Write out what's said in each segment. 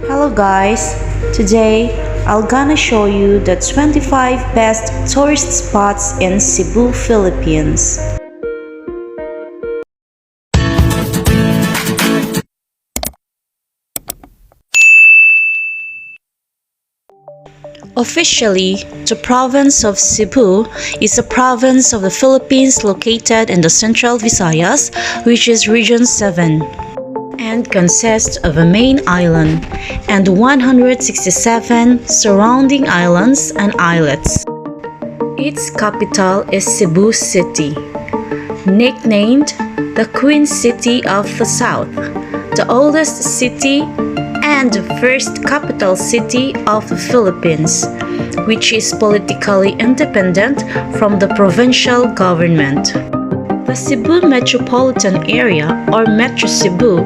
Hello guys, today I'm gonna show you the 25 best tourist spots in Cebu, Philippines. Officially, the province of Cebu is a province of the Philippines located in the Central Visayas, which is Region 7. And consists of a main island and 167 surrounding islands and islets. Its capital is Cebu City, nicknamed the Queen City of the South, the oldest city and first capital city of the Philippines, which is politically independent from the provincial government. The Cebu metropolitan area, or Metro Cebu,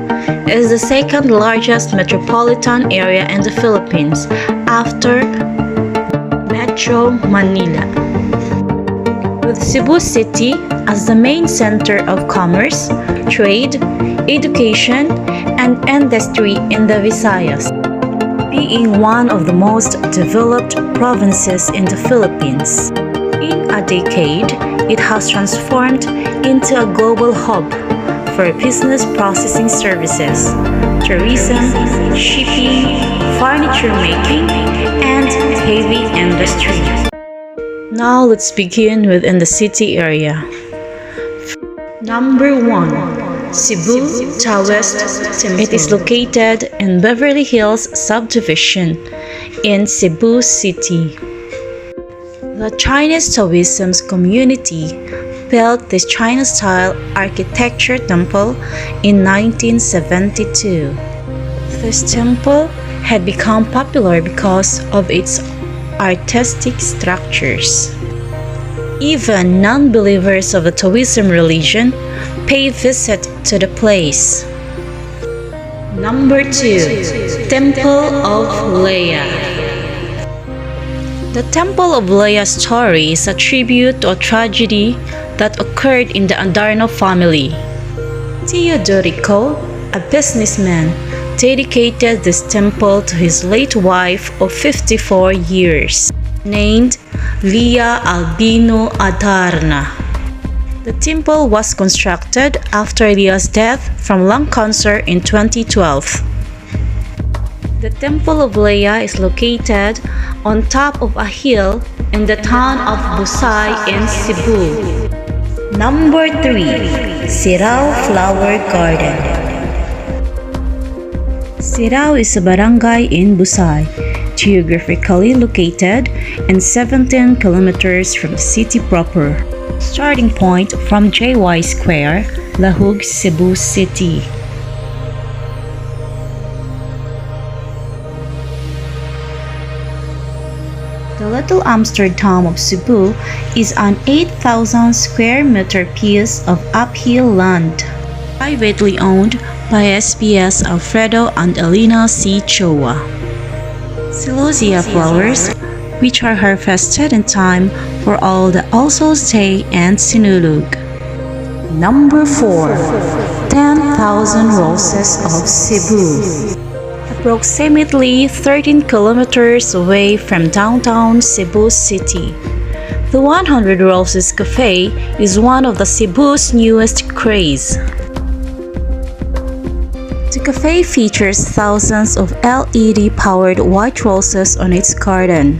is the second largest metropolitan area in the Philippines after Metro Manila. With Cebu City as the main center of commerce, trade, education, and industry in the Visayas, being one of the most developed provinces in the Philippines. In a decade, it has transformed into a global hub for business processing services, tourism, shipping, furniture making, and heavy industry. Now let's begin within the city area. Number 1. Cebu Towers Temple. It is located in Beverly Hills subdivision in Cebu City. The Chinese Taoism community built this China-style architecture temple in 1972. This temple had become popular because of its artistic structures. Even non-believers of the Taoism religion pay visit to the place. Number 2. Temple of Leya. The Temple of Leya's story is a tribute to a tragedy that occurred in the Adarno family. Teodorico, a businessman, dedicated this temple to his late wife of 54 years, named Leah Albino Adarna. The temple was constructed after Leah's death from lung cancer in 2012. The Temple of Leya is located on top of a hill in the town of Busay in Cebu. Number 3. Sirao Flower Garden. Sirao is a barangay in Busay, geographically located in 17 kilometers from the city proper. Starting point from JY Square, Lahug, Cebu City. The Little Amsterdam of Cebu is an 8,000 square meter piece of uphill land, privately owned by SPS Alfredo and Elena C. Choa. Celosia flowers, which are harvested in time for all the Alsos Day and Sinulog. Number 4. 10,000 Roses of Cebu. Approximately 13 kilometers away from downtown Cebu City, the 100 Roses Cafe is one of the Cebu's newest craze. The cafe features thousands of LED-powered white roses on its garden,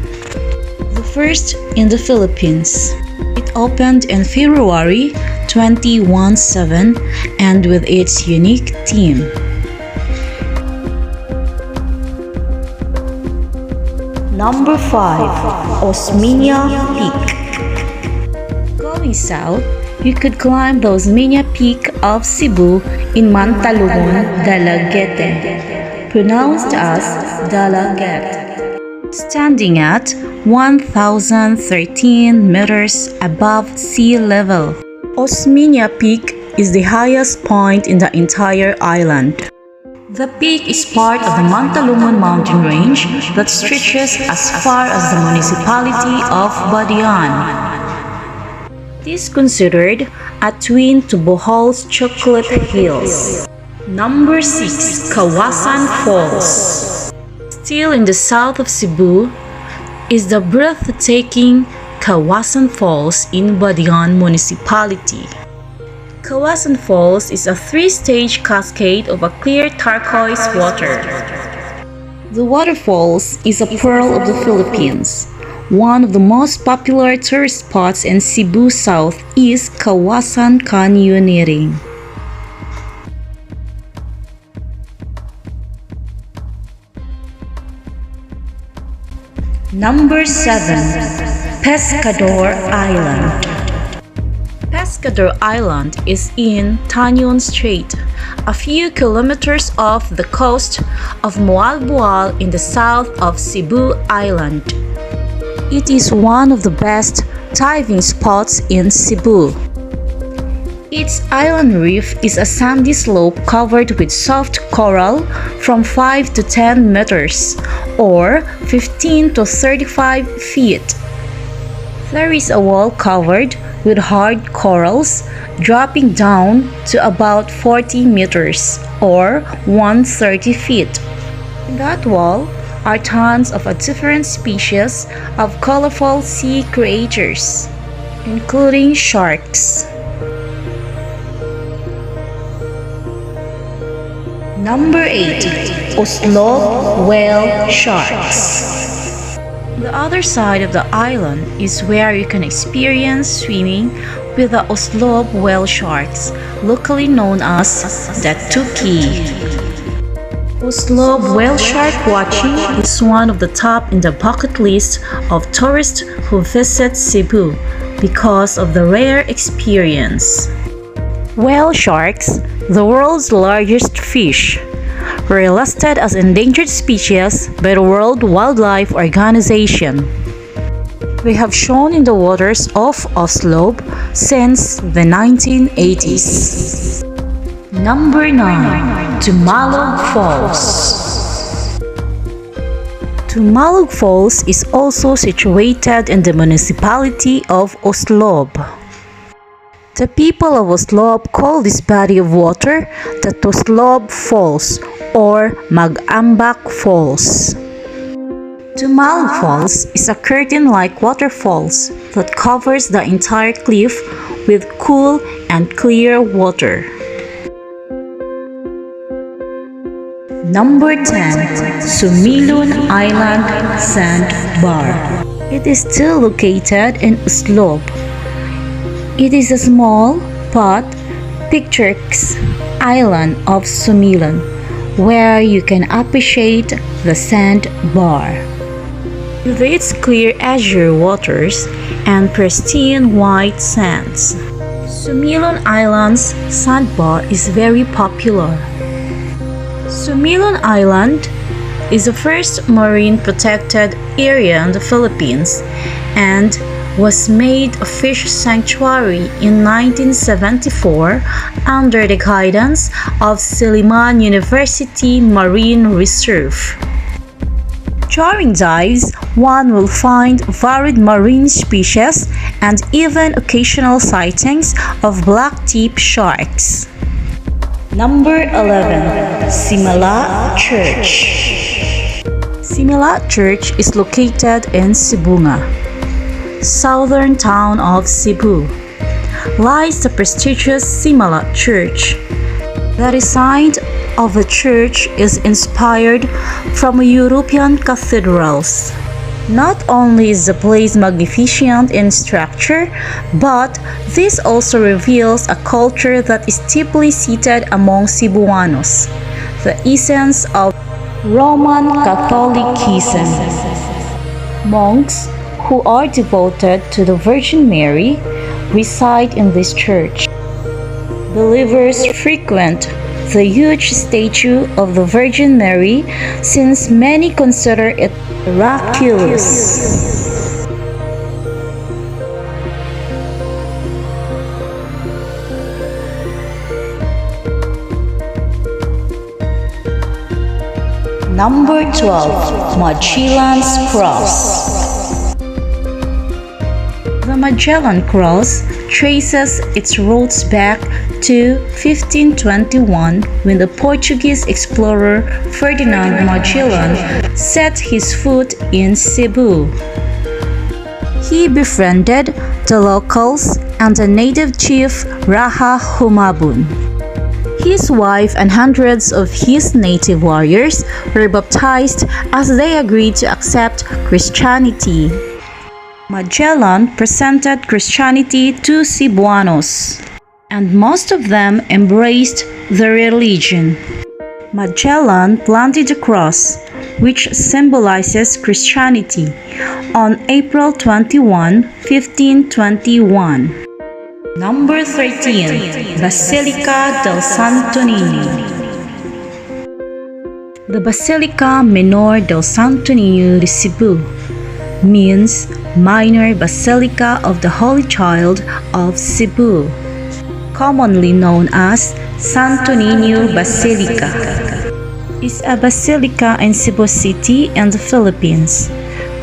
the first in the Philippines. It opened in February 2017 and with its unique theme. Number 5. Osmeña Peak. Going south, you could climb the Osmeña Peak of Cebu in Mantalumon, Dalagete, pronounced as Dalaget, standing at 1,013 meters above sea level. Osmeña Peak is the highest point in the entire island. The peak is part of the Mantalumon mountain range that stretches as far as the municipality of Bantayan. It is considered a twin to Bohol's Chocolate Hills. Number 6. Kawasan Falls. Still in the south of Cebu is the breathtaking Kawasan Falls in Bantayan Municipality. Kawasan Falls is a three-stage cascade of a clear turquoise water. The waterfalls is a pearl of the Philippines. One of the most popular tourist spots in Cebu South is Kawasan Canyoneering. Number 7. Pescador Island. Pescador Island is in Tanyon Strait, a few kilometers off the coast of Moalboal in the south of Cebu Island. It is one of the best diving spots in Cebu. Its island reef is a sandy slope covered with soft coral from 5 to 10 meters, or 15 to 35 feet. There is a wall covered with hard corals dropping down to about 40 meters, or 130 feet. In that wall are tons of a different species of colorful sea creatures, including sharks. Number 8. Oslob whale sharks. The other side of the island is where you can experience swimming with the Oslob whale sharks, locally known as the Tuki. Oslob whale shark watching is one of the top in the bucket list of tourists who visit Cebu because of the rare experience. Whale sharks, the world's largest fish, were listed as endangered species by the World Wildlife Organization. They have shown in the waters of Oslo since the 1980s. Number 9. Tumalog Falls. Tumalog Falls is also situated in the municipality of Oslob. The people of Oslob call this body of water the Oslob Falls or Mag-ambak Falls. Tumalog Falls is a curtain-like waterfalls that covers the entire cliff with cool and clear water. Number 10. Sumilon Island Sandbar. It is still located in Oslob. It is a small but picturesque island of Sumilon, where you can appreciate the sandbar. With its clear azure waters and pristine white sands, Sumilon Island's sandbar is very popular. Sumilon Island is the first marine protected area in the Philippines and was made a fish sanctuary in 1974 under the guidance of Silliman University Marine Reserve. During dives, one will find varied marine species and even occasional sightings of black-tip sharks. Number 11. Simala Church. Simala Church is located in Sibunga, southern town of Cebu. Lies the prestigious Simala Church. The design of the church is inspired from European cathedrals. Not only is the place magnificent in structure, but this also reveals a culture that is deeply seated among Cebuanos, the essence of Roman Catholicism. Monks who are devoted to the Virgin Mary reside in this church. Believers frequent the huge statue of the Virgin Mary since many consider it miraculous. Number 12. Magellan's Cross. The Magellan Cross traces its roots back to 1521, when the Portuguese explorer Ferdinand Magellan set his foot in Cebu. He befriended the locals and the native chief Raha Humabon. His wife and hundreds of his native warriors were baptized as they agreed to accept Christianity. Magellan presented Christianity to Cebuanos, and most of them embraced the religion. Magellan planted a cross, which symbolizes Christianity, on April 21, 1521. Number 13. Basilica del Santo Niño. The Basilica Menor del Santo Niño de Cebu means Minor Basilica of the Holy Child of Cebu, commonly known as Santo Niño Basilica, is a basilica in Cebu City in the Philippines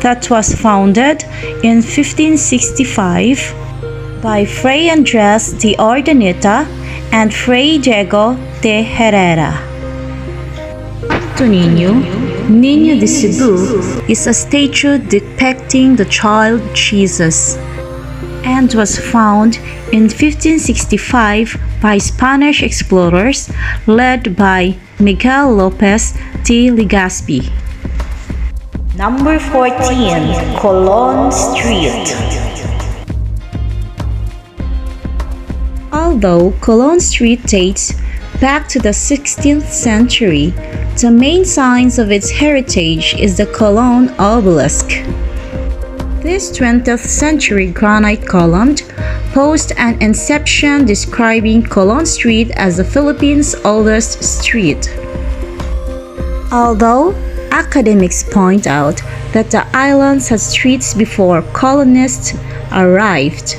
that was founded in 1565 by Fray Andres de Ordaneta and Fray Diego de Herrera. Santo Niño de Cebu, is a statue depicting the child Jesus and was found in 1565 by Spanish explorers led by Miguel Lopez de Legazpi. Number 14. Colon Street. Although Colon Street dates back to the 16th century, the main signs of its heritage is the Colon obelisk. This 20th century granite column posed an inscription describing Colon Street as the Philippines' oldest street. Although academics point out that the islands had streets before colonists arrived.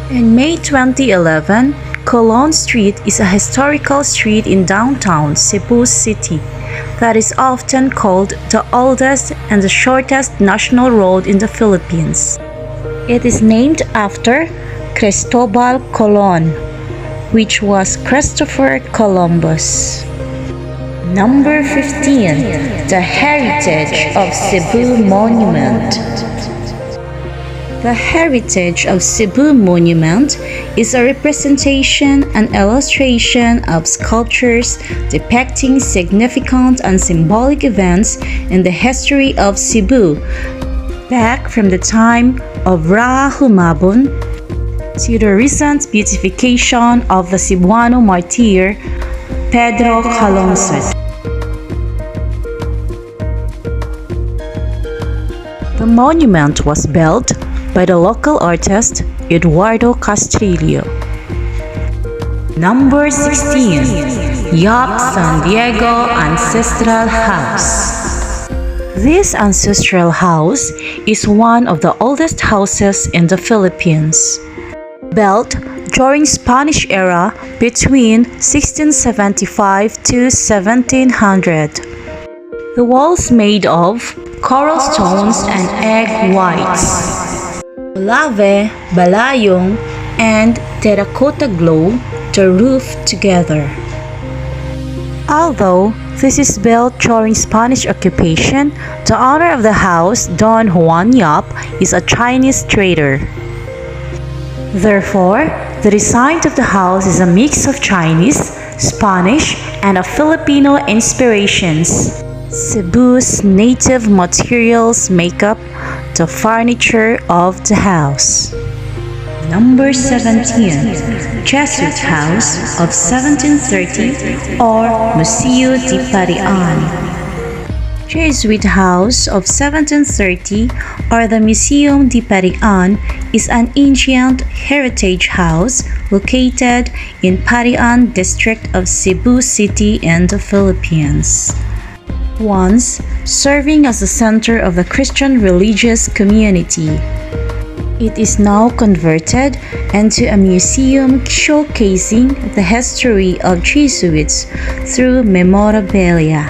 In May 2011, Colon Street is a historical street in downtown Cebu City that is often called the oldest and the shortest national road in the Philippines. It is named after Cristobal Colon, which was Christopher Columbus. Number 15. The Heritage of Cebu Monument. The Heritage of Cebu Monument is a representation and illustration of sculptures depicting significant and symbolic events in the history of Cebu, back from the time of Raha Humabon to the recent beatification of the Cebuano martyr Pedro Calungsod. The monument was built by the local artist Eduardo Castrillo. Number 16. Yap Sandiego Ancestral House. This ancestral house is one of the oldest houses in the Philippines. Built during Spanish era between 1675 to 1700. The walls made of coral stones and egg whites. Lave, balayong, and terracotta glow the roof together. Although this is built during Spanish occupation, the owner of the house, Don Juan Yap, is a Chinese trader. Therefore, the design of the house is a mix of Chinese, Spanish, and of Filipino inspirations. Cebu's native materials make up the furniture of the house. Number 17. Jesuit House of 1730 or Museo de Parian. Jesuit House of 1730 or the Museum de Parian is an ancient heritage house located in Parian district of Cebu City in the Philippines. Once serving as the center of the Christian religious community. It is now converted into a museum showcasing the history of Jesuits through memorabilia.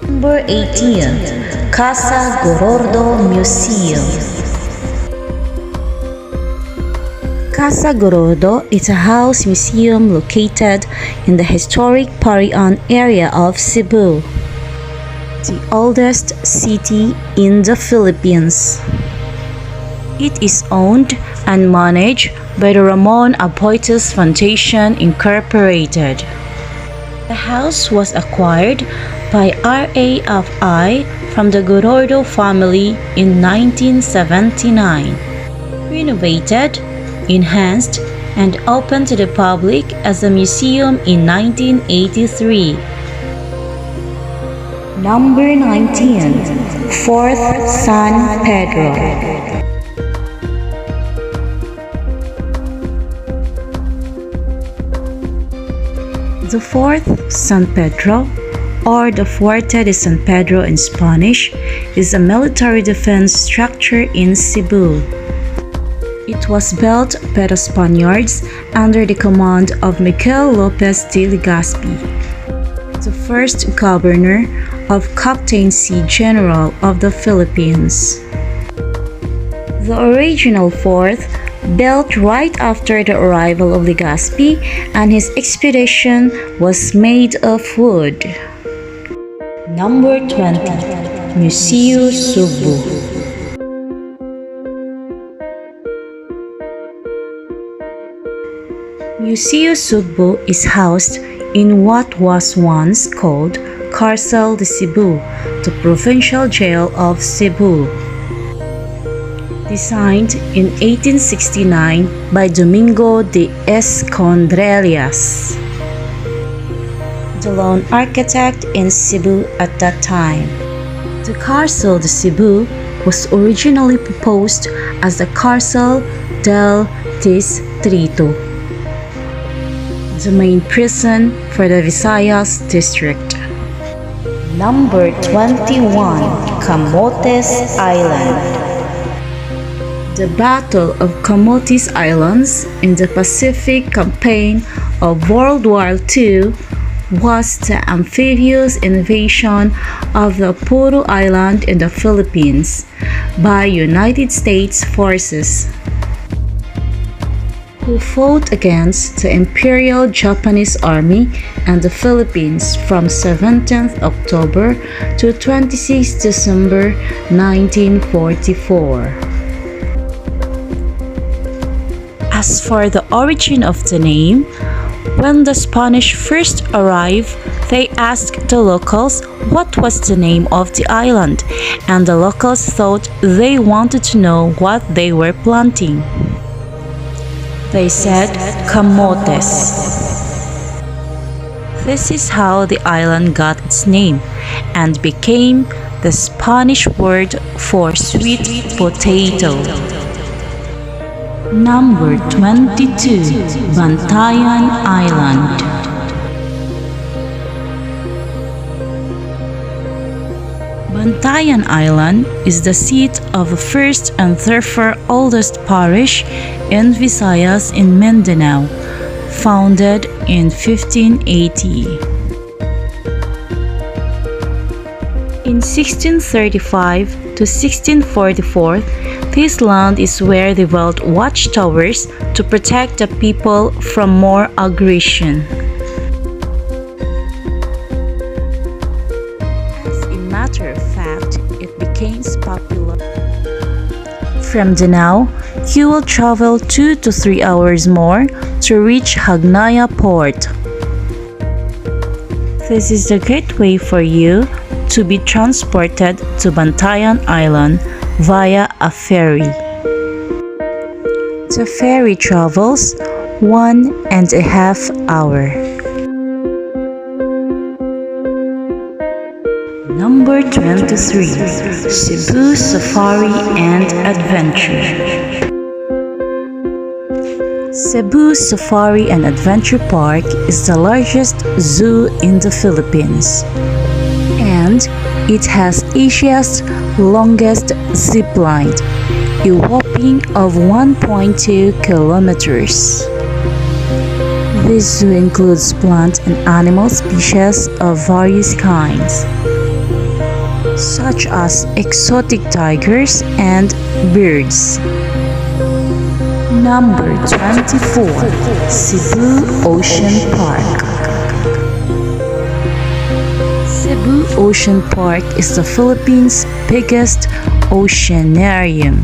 Number 18. Casa Gorordo Museum. Casa Gorordo is a house museum located in the historic Parian area of Cebu, the oldest city in the Philippines. It is owned and managed by the Ramon Aboitiz Foundation Incorporated. The house was acquired by RAFI from the Gorordo family in 1979, renovated, enhanced, and opened to the public as a museum in 1983. Number 19. Fort San Pedro. The Fort San Pedro, or the Fuerte de San Pedro in Spanish, is a military defense structure in Cebu. It was built by the Spaniards under the command of Miguel Lopez de Legazpi, the first governor of Captaincy General of the Philippines. The original fort, built right after the arrival of Legazpi and his expedition, was made of wood. Number 20. Museo Sugbo. Museo Sugbo is housed in what was once called Cárcel de Cebu, the provincial jail of Cebu. Designed in 1869 by Domingo de Escondrillas, the lone architect in Cebu at that time. The Cárcel de Cebu was originally proposed as the Cárcel del Distrito, the main prison for the Visayas district. Number 21. Camotes Island. The Battle of Camotes Islands in the Pacific campaign of World War II was the amphibious invasion of the Puro Island in the Philippines by United States forces, who fought against the Imperial Japanese Army and the Philippines from 17th October to 26 December 1944. As for the origin of the name, when the Spanish first arrived, they asked the locals what was the name of the island, and the locals thought they wanted to know what they were planting. They said camotes. This is how the island got its name and became the Spanish word for sweet potato. Number 22. Bantayan Island. Bantayan Island is the seat of the first and therefore oldest parish in Visayas in Mindanao, founded in 1580. In 1635 to 1644, this land is where they built watchtowers to protect the people from more aggression. As a matter of fact, it became popular. From Danao, you will travel 2 to 3 hours more to reach Hagnaya Port. This is the gateway for you to be transported to Bantayan Island via a ferry. The ferry travels 1.5 hours. Number 23. Cebu Safari and Adventure. Cebu Safari and Adventure Park is the largest zoo in the Philippines, and it has Asia's longest zip line, a whopping of 1.2 kilometers. This zoo includes plant and animal species of various kinds, such as exotic tigers and birds. Number 24. Cebu Ocean Park. Cebu Ocean Park is the Philippines' biggest oceanarium.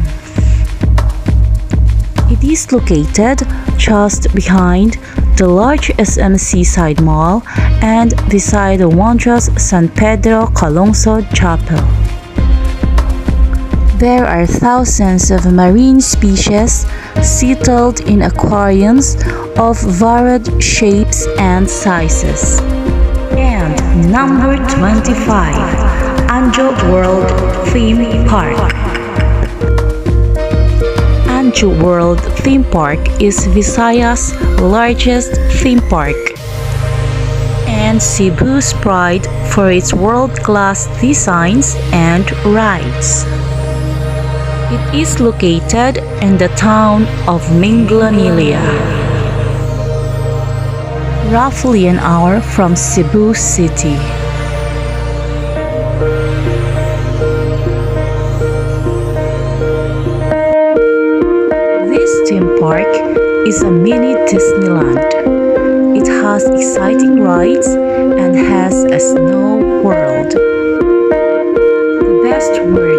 It is located just behind the large SM Seaside Mall and beside the wondrous San Pedro Calungsod Chapel. There are thousands of marine species settled in aquariums of varied shapes and sizes. And number 25, Anjo World Theme Park. Anjo World Theme Park is Visayas' largest theme park and Cebu's pride for its world-class designs and rides. It is located in the town of Leya, roughly an hour from Cebu City. This theme park is a mini Disneyland. It has exciting rides and has a snow world. The best word